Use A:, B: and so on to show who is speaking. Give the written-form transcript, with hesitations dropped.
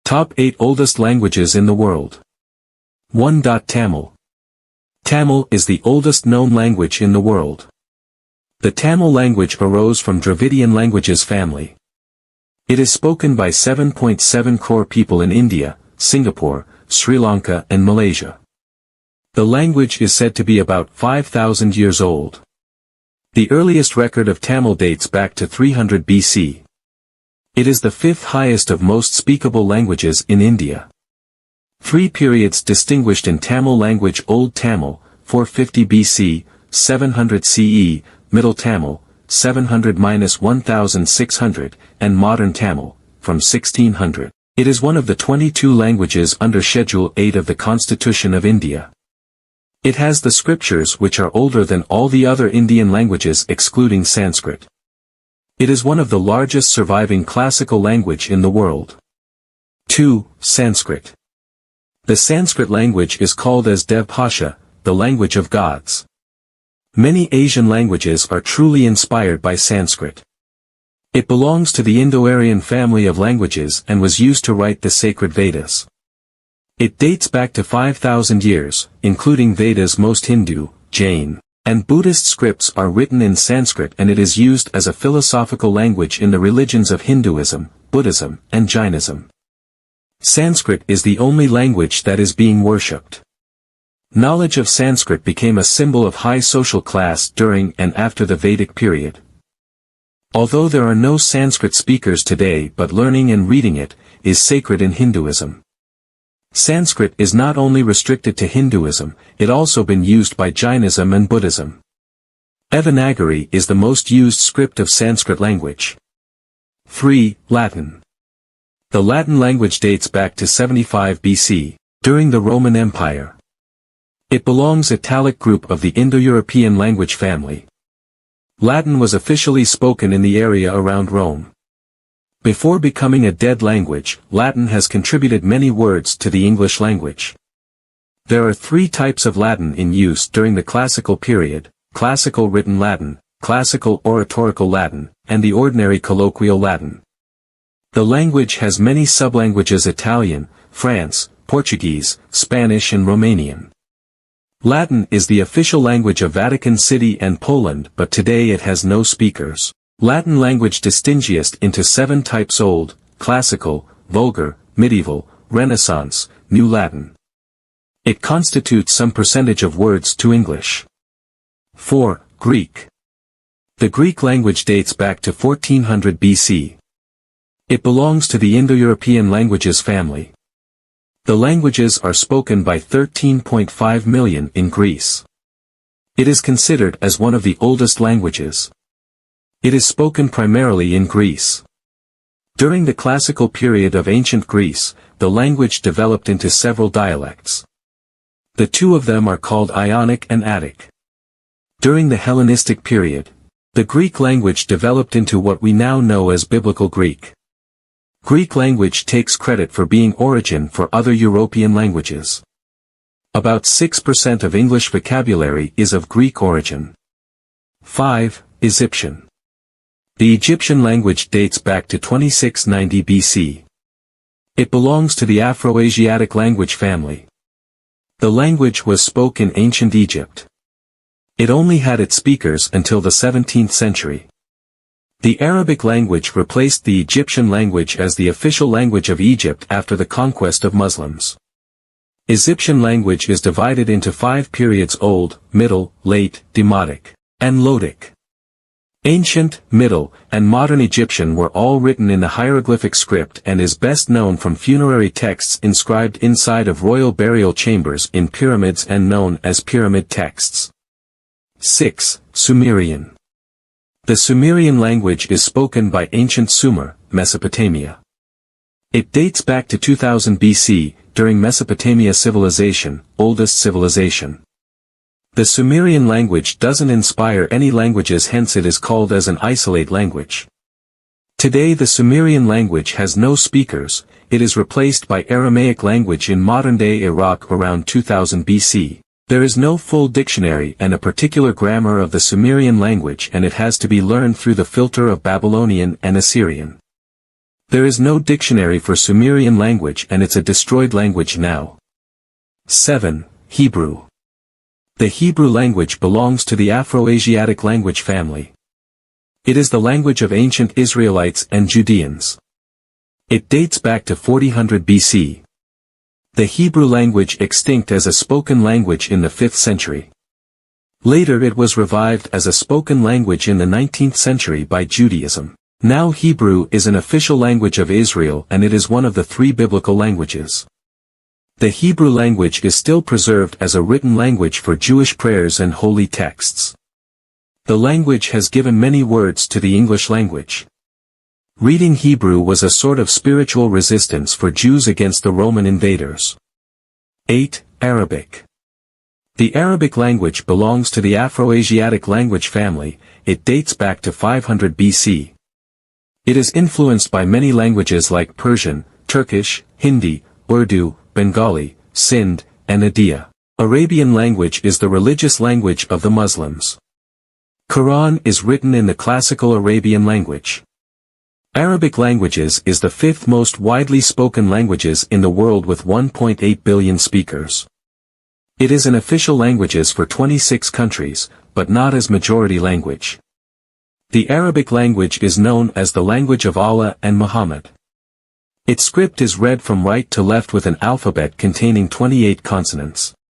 A: Top 8 oldest languages in the world. 1. Tamil. Tamil is the oldest known language in the world. The Tamil language arose from Dravidian languages family. It is spoken by 7.7 crore people in India, Singapore, Sri Lanka and Malaysia. The language is said to be about 5,000 years old. The earliest record of Tamil dates back to 300 BC. It is the fifth highest of most speakable languages in India. 3 periods distinguished in Tamil language: Old Tamil, 450 BC, 700 CE, Middle Tamil, 700–1600, and Modern Tamil, from 1600. It is one of the 22 languages under Schedule 8 of the Constitution of India. It has the scriptures which are older than all the other Indian languages excluding Sanskrit. It is one of the largest surviving classical language in the world. 2. Sanskrit. The Sanskrit language is called as Dev Bhasha, the language of gods. Many Asian languages are truly inspired by Sanskrit. It belongs to the Indo-Aryan family of languages and was used to write the sacred Vedas. It dates back to 5,000 years, including Vedas. Most Hindu, Jain, and Buddhist scripts are written in Sanskrit, and it is used as a philosophical language in the religions of Hinduism, Buddhism, and Jainism. Sanskrit is the only language that is being worshipped. Knowledge of Sanskrit became a symbol of high social class during and after the Vedic period. Although there are no Sanskrit speakers today, but learning and reading it is sacred in Hinduism. Sanskrit is not only restricted to Hinduism, it also been used by Jainism and Buddhism. Devanagari is the most used script of Sanskrit language. 3. Latin. The Latin language dates back to 75 BC, during the Roman Empire. It belongs to the Italic group of the Indo-European language family. Latin was officially spoken in the area around Rome. Before becoming a dead language, Latin has contributed many words to the English language. There are 3 types of Latin in use during the classical period: classical written Latin, classical oratorical Latin, and the ordinary colloquial Latin. The language has many sublanguages: Italian, France, Portuguese, Spanish and Romanian. Latin is the official language of Vatican City and Poland, but today it has no speakers. Latin language distinguished into 7 types: Old, Classical, Vulgar, Medieval, Renaissance, New Latin. It constitutes some percentage of words to English. 4. Greek. The Greek language dates back to 1400 BC. It belongs to the Indo-European languages family. The languages are spoken by 13.5 million in Greece. It is considered as one of the oldest languages. It is spoken primarily in Greece. During the classical period of ancient Greece, the language developed into several dialects. The 2 of them are called Ionic and Attic. During the Hellenistic period, the Greek language developed into what we now know as Biblical Greek. Greek language takes credit for being origin for other European languages. About 6% of English vocabulary is of Greek origin. 5. Egyptian. The Egyptian language dates back to 2690 BC. It belongs to the Afro-Asiatic language family. The language was spoken in ancient Egypt. It only had its speakers until the 17th century. The Arabic language replaced the Egyptian language as the official language of Egypt after the conquest of Muslims. Egyptian language is divided into 5 periods: Old, Middle, Late, Demotic, and Lotic. Ancient, Middle, and Modern Egyptian were all written in the hieroglyphic script and is best known from funerary texts inscribed inside of royal burial chambers in pyramids and known as pyramid texts. 6. Sumerian. The Sumerian language is spoken by ancient Sumer, Mesopotamia. It dates back to 2000 BC, during Mesopotamia civilization, oldest civilization. The Sumerian language doesn't inspire any languages, hence it is called as an isolate language. Today the Sumerian language has no speakers, it is replaced by Aramaic language in modern-day Iraq around 2000 BC. There is no full dictionary and a particular grammar of the Sumerian language, and it has to be learned through the filter of Babylonian and Assyrian. There is no dictionary for Sumerian language and it's a destroyed language now. 7. Hebrew. The Hebrew language belongs to the Afro-Asiatic language family. It is the language of ancient Israelites and Judeans. It dates back to 400 BC. The Hebrew language extinct as a spoken language in the 5th century. Later it was revived as a spoken language in the 19th century by Judaism. Now Hebrew is an official language of Israel and it is one of the 3 biblical languages. The Hebrew language is still preserved as a written language for Jewish prayers and holy texts. The language has given many words to the English language. Reading Hebrew was a sort of spiritual resistance for Jews against the Roman invaders. 8. Arabic. The Arabic language belongs to the Afro-Asiatic language family. It dates back to 500 BC. It is influenced by many languages like Persian, Turkish, Hindi, Urdu, Bengali, Sindh, and Adiya. Arabian language is the religious language of the Muslims. Quran is written in the classical Arabian language. Arabic languages is the 5th most widely spoken languages in the world with 1.8 billion speakers. It is an official languages for 26 countries, but not as majority language. The Arabic language is known as the language of Allah and Muhammad. Its script is read from right to left with an alphabet containing 28 consonants.